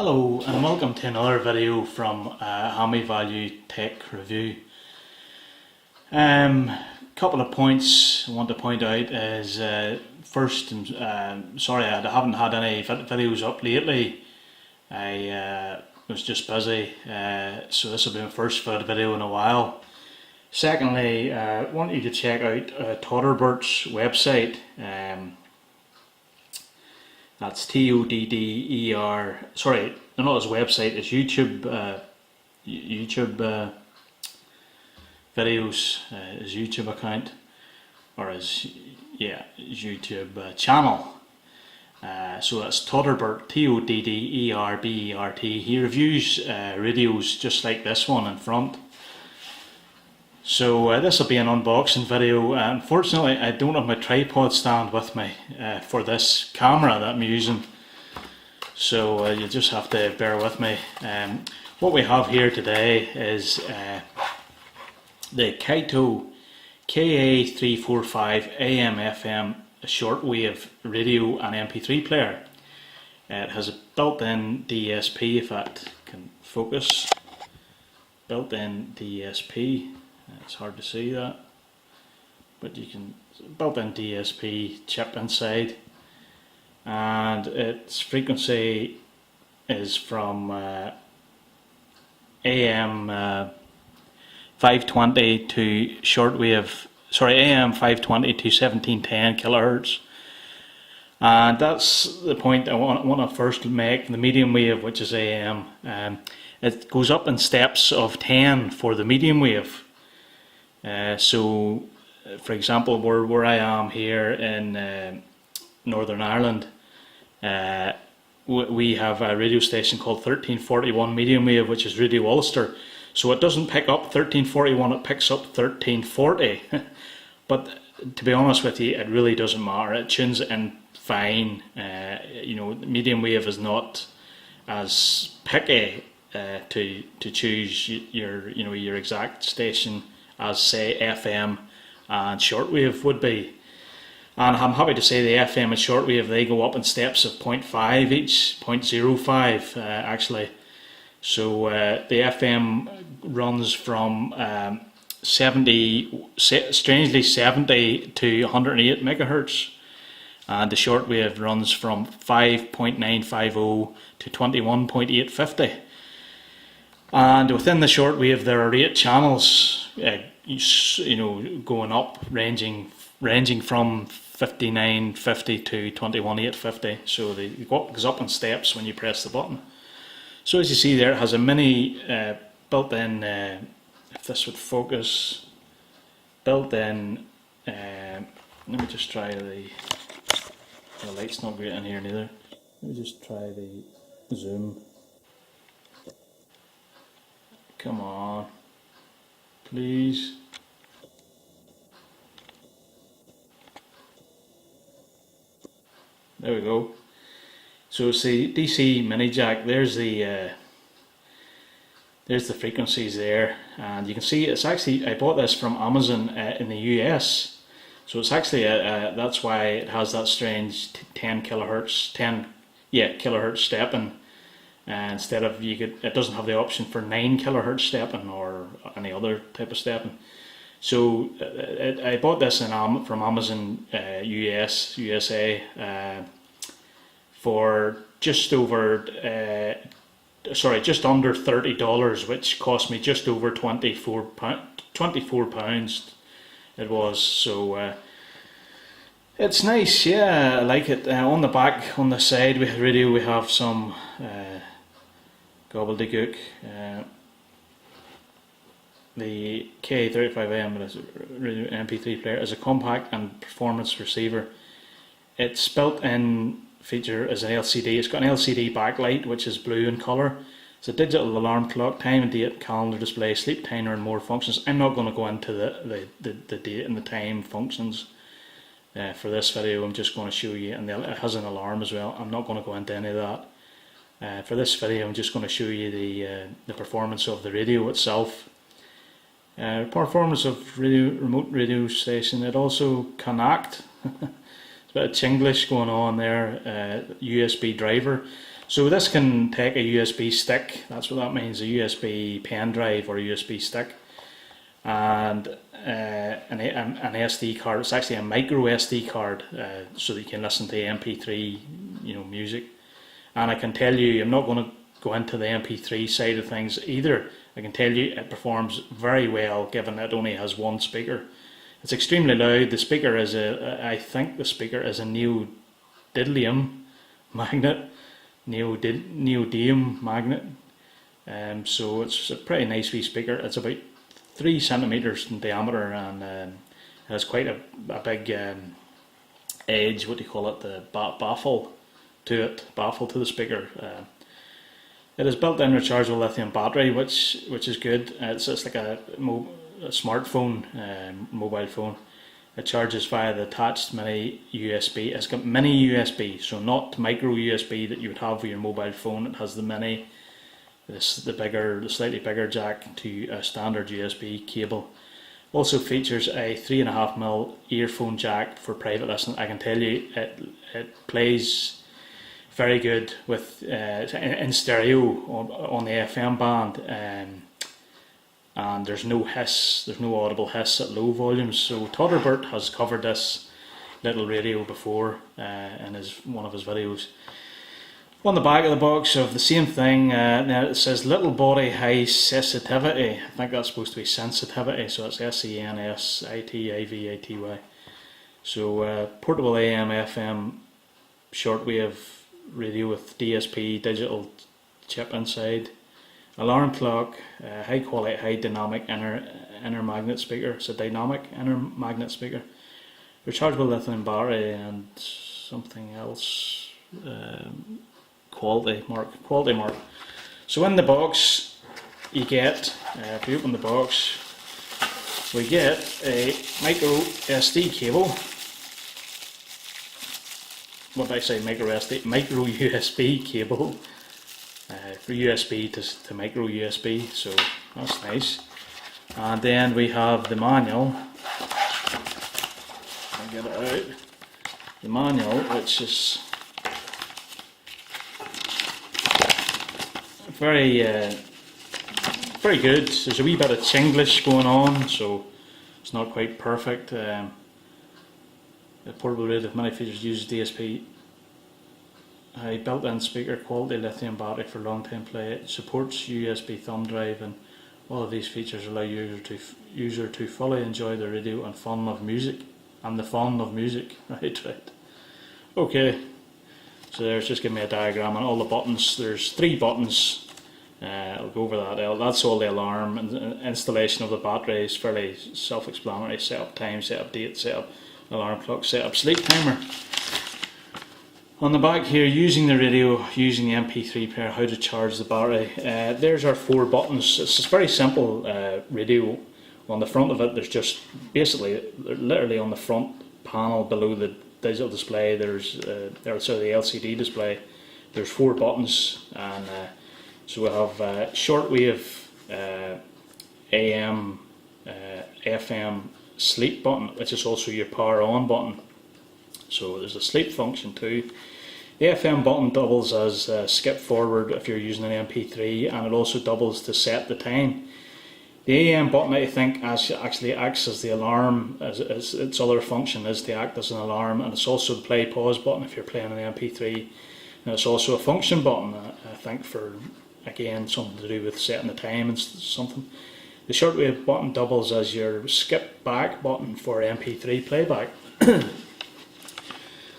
Hello and welcome to another video from Hammy Value Tech Review. Couple of points I want to point out is first, sorry I haven't had any videos up lately. I was just busy, so this will be my first video in a while. Secondly, I want you to check out Todderbert's website. That's TODDER. Sorry, not his website. His YouTube videos, his YouTube account, or his YouTube channel. So that's Todderbert, TODDERBERT. He reviews radios just like this one in front. So this will be an unboxing video. Unfortunately, I don't have my tripod stand with me for this camera that I'm using, so you just have to bear with me. What we have here today is the Kaito Ka345 AM/FM shortwave radio and MP3 player. It has a built-in DSP, if that can focus. Built-in DSP. It's hard to see that, but you can, built-in DSP chip inside, and its frequency is from AM 520 to shortwave, AM 520 to 1710 kilohertz. And that's the point I want to first make. The medium wave, which is AM, it goes up in steps of 10 for the medium wave. So, for example, where I am here in Northern Ireland, we have a radio station called 1341 medium wave, which is Radio Ulster. So it doesn't pick up 1341, it picks up 1340. But to be honest with you, it really doesn't matter. It tunes it in fine. Medium wave is not as picky to choose your exact station as say FM and shortwave would be. And I'm happy to say the FM and shortwave, they go up in steps of 0.5 each, 0.05 actually. So the FM runs from strangely 70 to 108 megahertz, and the shortwave runs from 5.950 to 21.850. And within the shortwave there are 8 channels, going up, ranging from 5950 to 21850. So it goes up in steps when you press the button. So as you see there, it has a mini built-in, if this would focus, built-in, let me just try the light's not great in here neither. Let me just try the zoom. Come on, please. There we go. So it's the DC mini jack. There's the frequencies there, and you can see it's actually, I bought this from Amazon in the US. So it's actually that's why it has that strange 10 kilohertz stepping. Instead of, it doesn't have the option for 9 kilohertz stepping or any other type of stepping. So I bought this from Amazon USA for just under $30, which cost me just over £24 it was. So it's nice, yeah, I like it. On the back, on the side with the radio, we have some gobbledygook. The Ka345M MP3 player is a compact and performance receiver. Its built-in feature is an LCD. It's got an LCD backlight which is blue in colour. It's a digital alarm clock, time and date, calendar display, sleep timer and more functions. I'm not going to go into the date and the time functions for this video. I'm just going to show you, and it has an alarm as well. I'm not going to go into any of that. For this video I'm just going to show you the performance of the radio itself. Performance of remote radio station. It also can act. It's a bit of Chinglish going on there. USB driver. So this can take a USB stick, that's what that means, a USB pen drive or a USB stick, and an SD card. It's actually a micro SD card, so that you can listen to MP3, music. And I can tell you, I'm not going to go into the MP3 side of things either. I can tell you it performs very well, given it only has one speaker. It's extremely loud. The speaker is I think the speaker is a neodymium magnet. Neodymium magnet. So it's a pretty nice wee speaker. It's about 3 centimeters in diameter, and it has quite a big edge, what do you call it, the baffle to the speaker. It is built-in rechargeable lithium battery, which is good. It's like a smartphone, mobile phone. It charges via the attached mini USB. It's got mini USB, so not micro USB that you would have with your mobile phone. It has the mini, the slightly bigger jack to a standard USB cable. Also features a 3.5mm earphone jack for private listening. I can tell you, it plays very good with in stereo on the FM band. And there's no hiss, there's no audible hiss at low volumes. So Todderbert has covered this little radio before in one of his videos. On the back of the box of the same thing, now it says little body high sensitivity. I think that's supposed to be sensitivity, so it's SENSITIVATY. So portable AM FM shortwave radio with DSP digital chip inside. Alarm clock, high quality, high dynamic inner magnet speaker. It's a dynamic inner magnet speaker. Rechargeable lithium battery and something else. Quality mark. So in the box, you get, if you open the box, we get a micro SD cable. What did I say? Micro USB cable. For USB to micro USB, so that's nice. And then we have the manual. I'll get it out. The manual, which is very good. There's a wee bit of Chinglish going on, so it's not quite perfect. The portable radio with many features uses DSP. A built-in speaker, quality lithium battery for long-time play. It supports USB thumb drive, and all of these features allow user to fully enjoy the radio and fun of music. Right. Okay. So there's just give me a diagram and all the buttons. There's 3 buttons. I'll go over that. That's all the alarm and installation of the battery is fairly self-explanatory. Set up time, set up date, set up alarm clock, set up sleep timer. On the back here, using the radio, using the MP3 player, how to charge the battery. There's our 4 buttons. It's a very simple radio. On the front of it, there's just basically, literally on the front panel below the digital display, there's the LCD display. There's 4 buttons, and so we have shortwave, AM, FM sleep button, which is also your power on button. So there's a sleep function too. The FM button doubles as skip forward if you're using an MP3, and it also doubles to set the time. The AM button, I think, actually acts as the alarm, as its other function is to act as an alarm, and it's also the play pause button if you're playing an MP3, and it's also a function button, I think, for again something to do with setting the time and something. The shortwave button doubles as your skip back button for MP3 playback.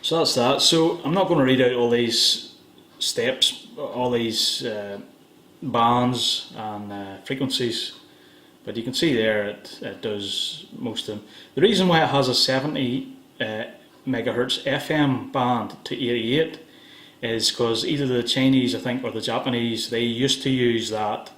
So that's that. So I'm not going to read out all these steps, all these bands and frequencies, but you can see there it does most of them. The reason why it has a 70 megahertz FM band to 88 is because either the Chinese, I think, or the Japanese, they used to use that,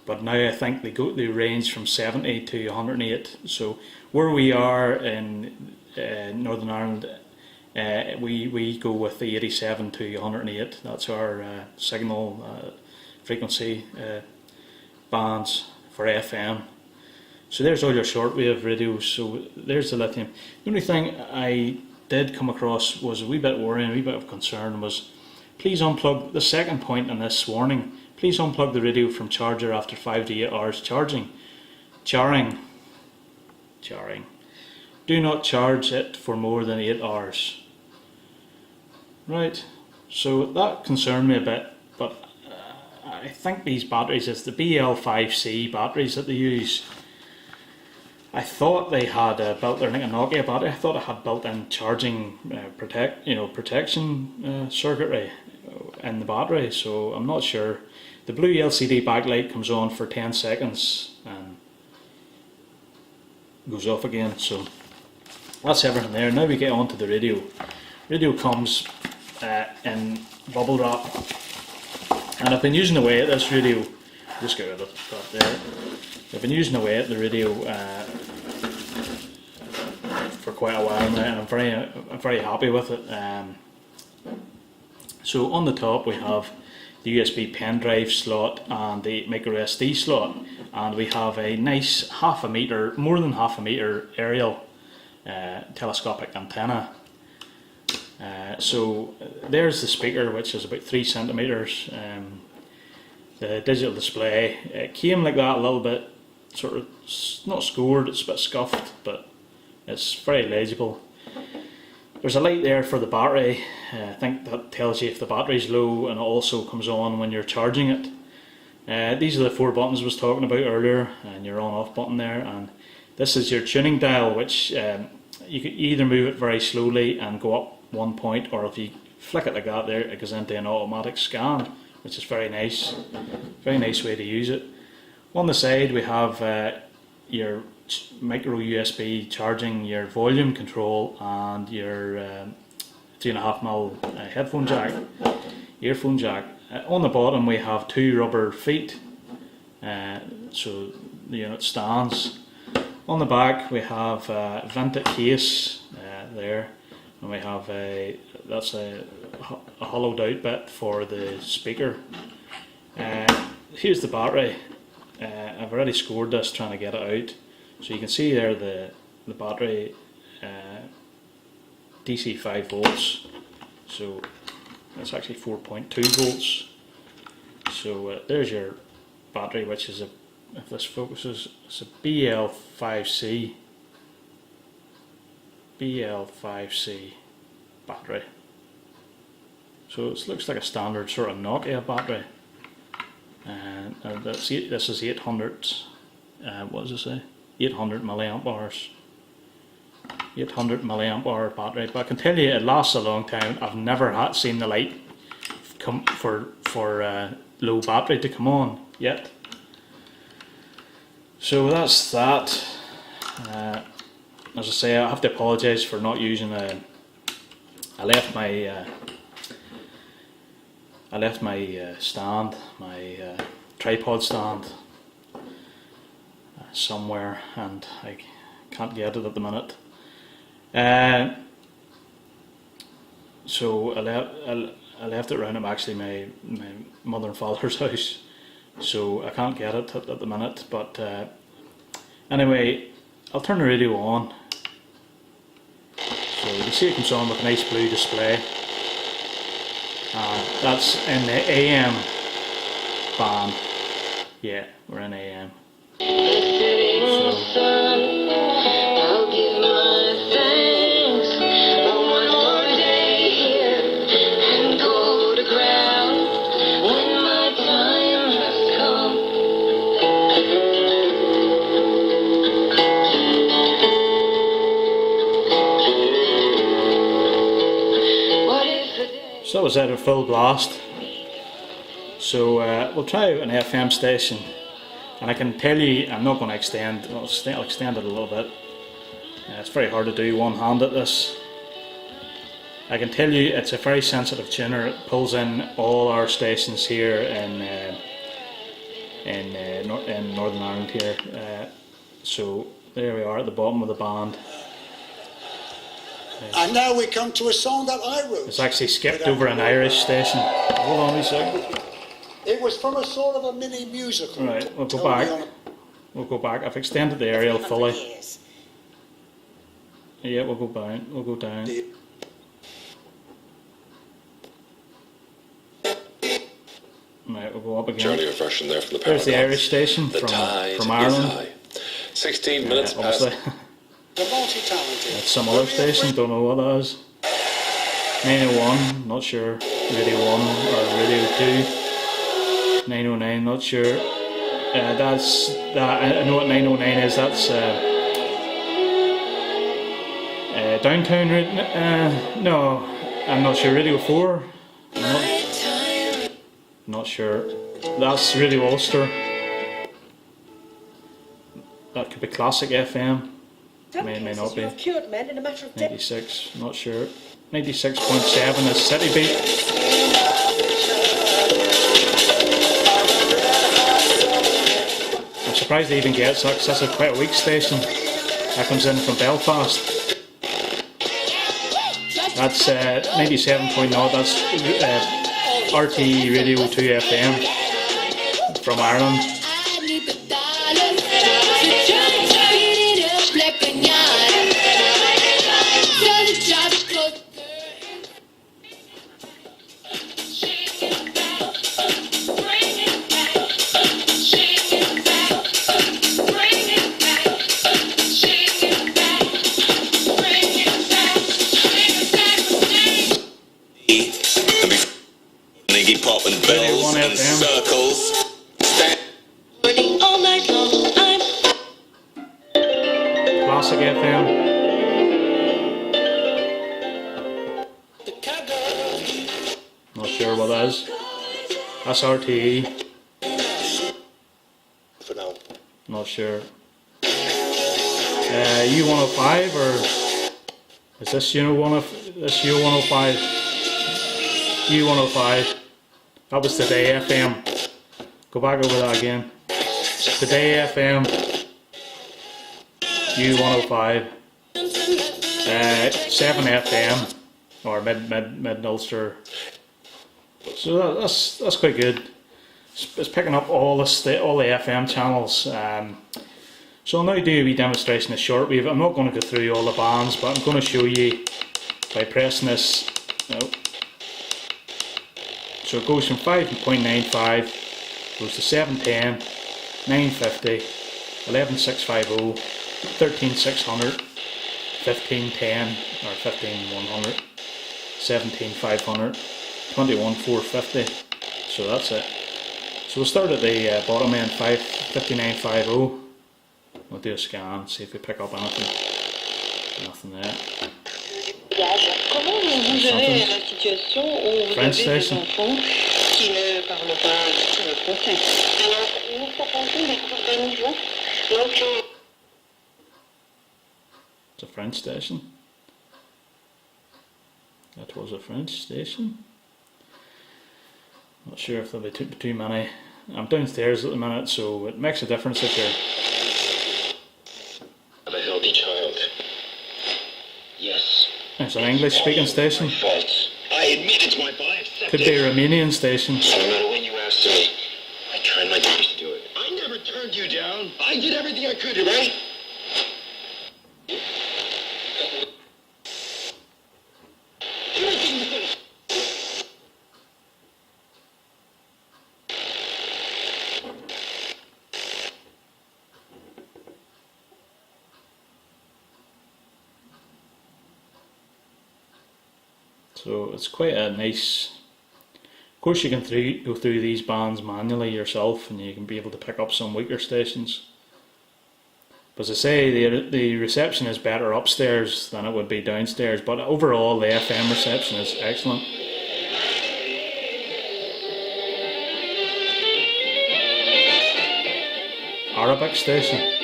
but now I think they range from 70 to 108. So where we are in Northern Ireland, we go with the 87 to 108. That's our signal frequency bands for FM. So there's all your shortwave radios. So there's the lithium. The only thing I did come across was a wee bit worrying, a wee bit of concern, was Please unplug, the second point in this warning, please unplug the radio from charger after 5 to 8 hours charging. Charring. Do not charge it for more than 8 hours. Right, so that concerned me a bit, but I think these batteries, it's the BL5C batteries that they use. I thought they had built, they're like a Nokia battery, I thought it had built-in charging protection circuitry in the battery, so I'm not sure. The blue LCD backlight comes on for 10 seconds and goes off again, so that's everything there. Now we get on to the radio. Radio comes in bubble wrap, and I've been using away at this radio. Just get rid of that there. I've been using away at the radio for quite a while now, and I'm very happy with it. So on the top we have the USB pen drive slot and the micro SD slot, and we have a nice more than half a meter aerial telescopic antenna. So there's the speaker, which is about 3 centimeters. The digital display, it came like that a little bit, sort of not scored, it's a bit scuffed, but it's very legible. There's a light there for the battery. I think that tells you if the battery's low, and it also comes on when you're charging it. These are the 4 buttons I was talking about earlier, and your on off button there, and this is your tuning dial, which you can either move it very slowly and go up 1 point, or if you flick it like that there, it goes into an automatic scan, which is very nice way to use it. On the side we have your micro USB charging, your volume control, and your 3.5mm headphone jack, earphone jack. On the bottom we have 2 rubber feet, so the unit stands. On the back we have a vented case there, and we have that's a hollowed out bit for the speaker. Here's the battery. I've already scored this trying to get it out, so you can see there the battery, DC 5 volts, so it's actually 4.2 volts. So there's your battery, which is if this focuses, it's a BL5C battery. So it looks like a standard sort of Nokia battery, and this is 800. What does it say? 800 milliamp hours. 800 milliamp hour battery. But I can tell you, it lasts a long time. I've never seen the light come for low battery to come on yet. So that's that. As I say, I have to apologise for not using I left my stand, my tripod stand somewhere, and I can't get it at the minute. So I left it around actually my mother and father's house, so I can't get it at the minute. But anyway, I'll turn the radio on. So you can see it comes on with a nice blue display. That's in the AM band. Yeah, we're in AM. So, so that was at a full blast. So we'll try out an FM station, and I can tell you, I'm not going to extend. I'll extend it a little bit. It's very hard to do one-handed this. I can tell you it's a very sensitive tuner. It pulls in all our stations here in Northern Ireland here. So there we are at the bottom of the band. And now we come to a song that I wrote. It's actually skipped over an Irish station. Hold on a second. It was from a sort of a mini musical. Right, we'll go back. We'll go back. I've extended the aerial fully. Yeah, we'll go down. We'll go down. Right, we'll go up again. Journey of version there from the There's the Paradox. Irish station The tide from is Ireland. high. 16 minutes past. Obviously. The multi-talented. That's some other station, don't know what that is. 901, not sure. Radio 1 or Radio 2. 909, not sure. That's that. I know what 909 is. That's downtown. No, I'm not sure. Radio 4. Not sure. That's Radio Ulster. That could be Classic FM. May not be. 96, not sure. 96.7 is City Beat. I'm surprised they even gets that because that's quite a weak station. That comes in from Belfast. That's 97.0, that's RTE Radio 2 FM from Ireland. Popping bells and circles. All night long, Classic FM. Not sure what that is. That's RTE. For now. Not sure. U105 or is this this U105? U105. That was Today FM. Go back over that again. Today FM. U105. 7 FM or mid Ulster. So that's quite good. It's picking up all the FM channels. So I'll now do a wee demonstration of shortwave. I'm not going to go through all the bands, but I'm going to show you by pressing this. No. So it goes from 5.95, goes to 710, 950, 11650, 13600, 1510 or 15100, 17500, 21450. So that's it. So we'll start at the bottom end, 55950. We'll do a scan, see if we pick up anything. Nothing there. comment vous gérez la situation où vous avez des enfants qui ne parlent pas français? Alors, nous proposons des organismes. Donc, it's a French station. That was a French station. Not sure if there'll be too many. I'm downstairs at the minute, so it makes a difference if you're. I'm a healthy child. Yes. It's an English speaking station. Fault. I admit it's my fault. I accept Could be a Romanian station. So no matter when you asked me, I tried my best to do it. I never turned you down. I did everything I could, right? Everything you could. So it's quite a nice. Of course, you can go through these bands manually yourself, and you can be able to pick up some weaker stations. But as I say, the reception is better upstairs than it would be downstairs. But overall, the FM reception is excellent. Arabic station.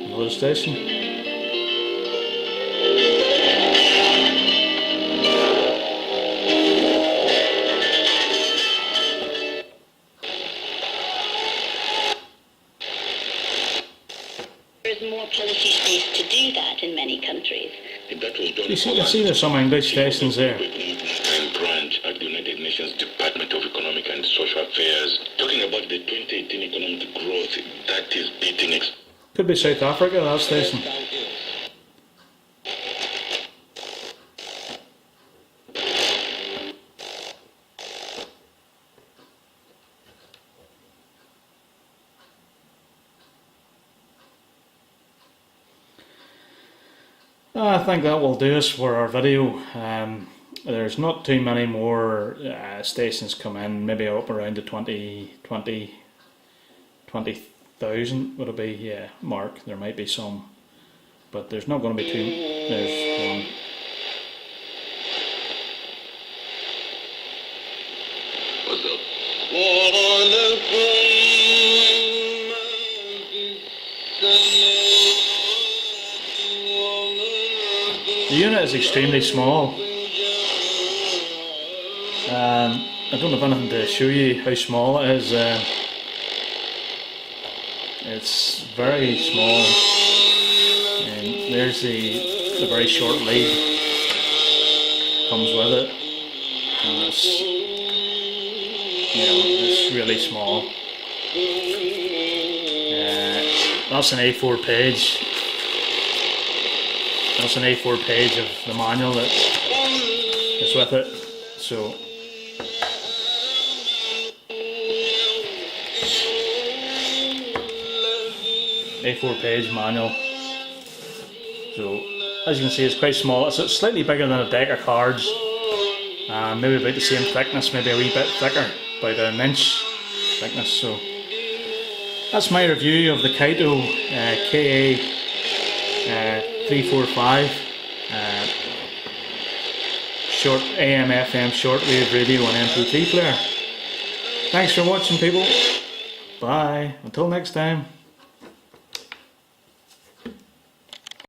Another station. is more policy space to do that in many countries. If that was done You see there's some English stations there. and branch at the United Nations Department of Economic and Social Affairs, talking about the 2018 economic growth that is beating Could be South Africa, that station. I think that will do us for our video. There's not too many more stations come in, maybe up around the 20,000 would it be? Yeah, mark. There might be some, but there's not going to be too. There's one. What's up? The unit is extremely small. I don't have anything to show you how small it is. It's very small, and there's the very short lead comes with it, and it's really small. That's an A4 page. That's an A4 page of the manual that is with it. So A4 page manual. So as you can see, it's quite small. It's slightly bigger than a deck of cards, and maybe about the same thickness, maybe a wee bit thicker, about an inch thickness. So that's my review of the Kaito Ka345 short AM/FM shortwave radio and MP3 player. Thanks for watching, people. Bye. Until next time.